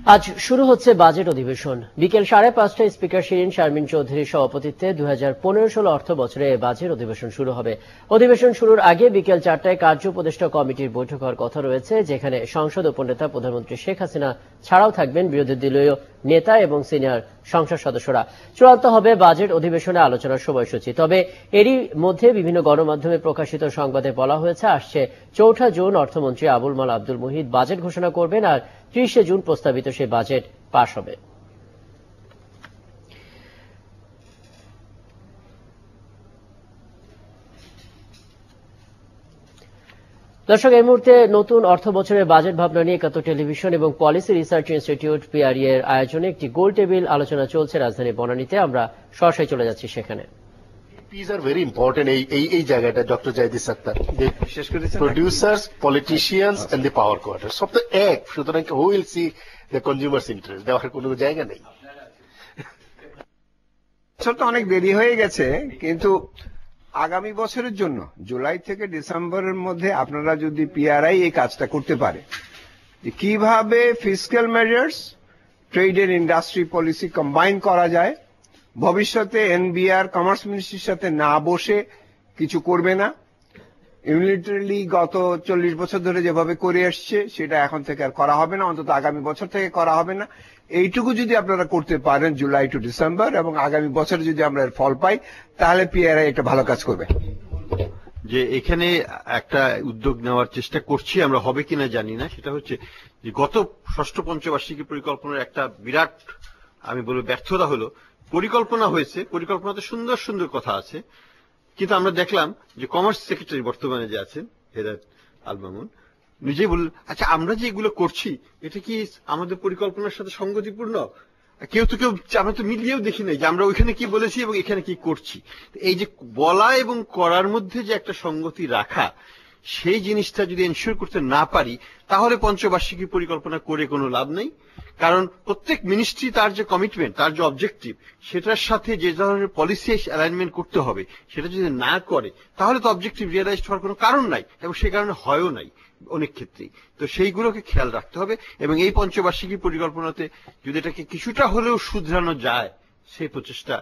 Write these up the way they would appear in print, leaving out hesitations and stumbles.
আজ শুরু হচ্ছে বাজেট অধিবেশন। বিকেল 5:30টায় স্পিকার শিরিন শারমিন চৌধুরীর সভাপতিত্বে 2015-16 অর্থ বছরে বাজেট অধিবেশন শুরু হবে। অধিবেশন শুরুর আগে বিকেল 4টায় কার্য উপদেষ্টা কমিটির বৈঠক হওয়ার কথা রয়েছে, যেখানে সংসদ উপনেতা প্রধানমন্ত্রী শেখ হাসিনা ছাড়াও থাকবেন বিরোধী দলীয় নেতা এবং সিনিয়র সংসদ সদস্যরা। চূড়ান্ত হবে বাজেট অধিবেশনে আলোচনার সময়সূচি। তবে এরই মধ্যে বিভিন্ন গণমাধ্যমে প্রকাশিত সংবাদে বলা হয়েছে, আসছে 4 জুন অর্থমন্ত্রী আবুল মাল আব্দুল মুহিত বাজেট ঘোষণা করবেন, আর 30 জুন প্রস্তাবিত সেই বাজেট পাশ হবে। দর্শক, এই মুহূর্তে নতুন অর্থ বছরের বাজেট ভাবনা নিয়ে একাত্তর টেলিভিশন এবং পলিসি রিসার্চ ইনস্টিটিউট পিআরই এর আয়োজনে একটি গোল টেবিল আলোচনা চলছে রাজধানী বনানীতে। আমরা সরাসরি চলে যাচ্ছি সেখানে। These are very important এই জায়গাটা ডক্টর জাহিদ সাত্তার, বিশেষ করে producers, politicians and the power quarter সব তো এক, সুতরাং who will see the consumers interest দেওয়ার কোনো জায়গা নেই। বছর তো অনেক দেরি হয়ে গেছে, কিন্তু আগামী বছরের জন্য জুলাই থেকে ডিসেম্বরের মধ্যে আপনারা যদি পিআরআই এই কাজটা করতে পারে, কিভাবে fiscal measures, trade and industry policy combine করা যায়, ভবিষ্যতে এনবিআর কমার্স মিনিস্ট্রির সাথে না বসে কিছু করবে না, ইউনিটারিলি গত 40 বছর ধরে যেভাবে করে আসছে সেটা এখন থেকে আর করা হবে না, অন্তত আগামী বছর থেকে করা হবে না। এইটুকু যদি আপনারা করতে পারেন জুলাই টু ডিসেম্বর, এবং আগামী বছরে যদি আমরা এর ফল পাই, তাহলে পিআরআই একটা ভালো কাজ করবে। যে এখানে একটা উদ্যোগ নেওয়ার চেষ্টা করছি আমরা, হবে কিনা জানি না, সেটা হচ্ছে যে গত ষষ্ঠ পঞ্চবার্ষিকী পরিকল্পনার একটা বিরাট আমি বলবো ব্যর্থতা হলো। পরিকল্পনা হয়েছে, পরিকল্পনাতে সুন্দর সুন্দর কথা আছে, কিন্তু আমরা দেখলাম যে কমার্স সেক্রেটারি বর্তমানে যে আছেন হেদায়েত আল মামুন নিজেই বললেন, আচ্ছা আমরা যে এগুলো করছি এটা কি আমাদের পরিকল্পনার সাথে সঙ্গতিপূর্ণ? কেউ আমরা তো মিলিয়েও দেখি নাই যে আমরা ওইখানে কি বলেছি এবং এখানে কি করছি। এই যে বলা এবং করার মধ্যে যে একটা সঙ্গতি রাখা, সেই জিনিসটা যদি এনশিওর করতে না পারি, তাহলে পঞ্চবার্ষিকী পরিকল্পনা করে কোনো লাভ নেই। কারণ প্রত্যেক মিনিস্ট্রি তার যে কমিটমেন্ট, তার যে অবজেক্টিভ, সেটার সাথে যে ধরনের পলিসি অ্যালাইনমেন্ট করতে হবে সেটা যদি না করে, তাহলে তো অবজেক্টিভ রিয়েলাইজ হওয়ার কোনো কারণ নাই, এবং সে কারণে হয়ও নাই অনেক ক্ষেত্রেই। তো সেইগুলোকে খেয়াল রাখতে হবে, এবং এই পঞ্চবার্ষিকী পরিকল্পনাতে যদি এটাকে কিছুটা হলেও শুধরানো যায়, সেই প্রচেষ্টা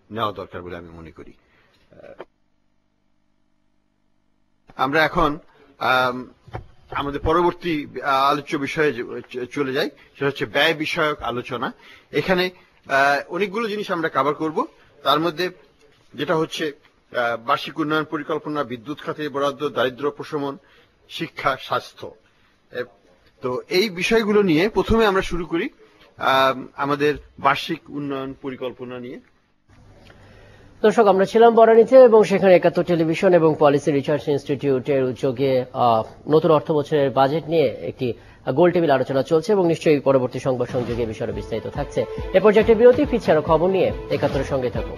নেওয়া দরকার বলে আমি মনে করি। আমরা এখন আমাদের পরবর্তী আলোচ্য বিষয়ে চলে যাই, সেটা হচ্ছে ব্যয় বিষয়ক আলোচনা। এখানে অনেকগুলো জিনিস আমরা কভার করব। তার মধ্যে যেটা হচ্ছে বার্ষিক উন্নয়ন পরিকল্পনা, বিদ্যুৎ খাতে বরাদ্দ, দারিদ্র্য প্রশমন, শিক্ষা, স্বাস্থ্য। তো এই বিষয়গুলো নিয়ে প্রথমে আমরা শুরু করি আমাদের বার্ষিক উন্নয়ন পরিকল্পনা নিয়ে। দর্শক, আমরা ছিলাম বনানীতে এবং সেখানে একাত্তর টেলিভিশন এবং পলিসি রিসার্চ ইনস্টিটিউটের উদ্যোগে নতুন অর্থ বছরের বাজেট নিয়ে একটি গোল টেবিল আলোচনা চলছে, এবং নিশ্চয়ই পরবর্তী সংবাদ সংযোগে বিষয়ে বিস্তারিত থাকছে। এ পর্যায়ে বিরতি, ফিরছে আরো খবর নিয়ে, একাত্তরের সঙ্গে থাকুন।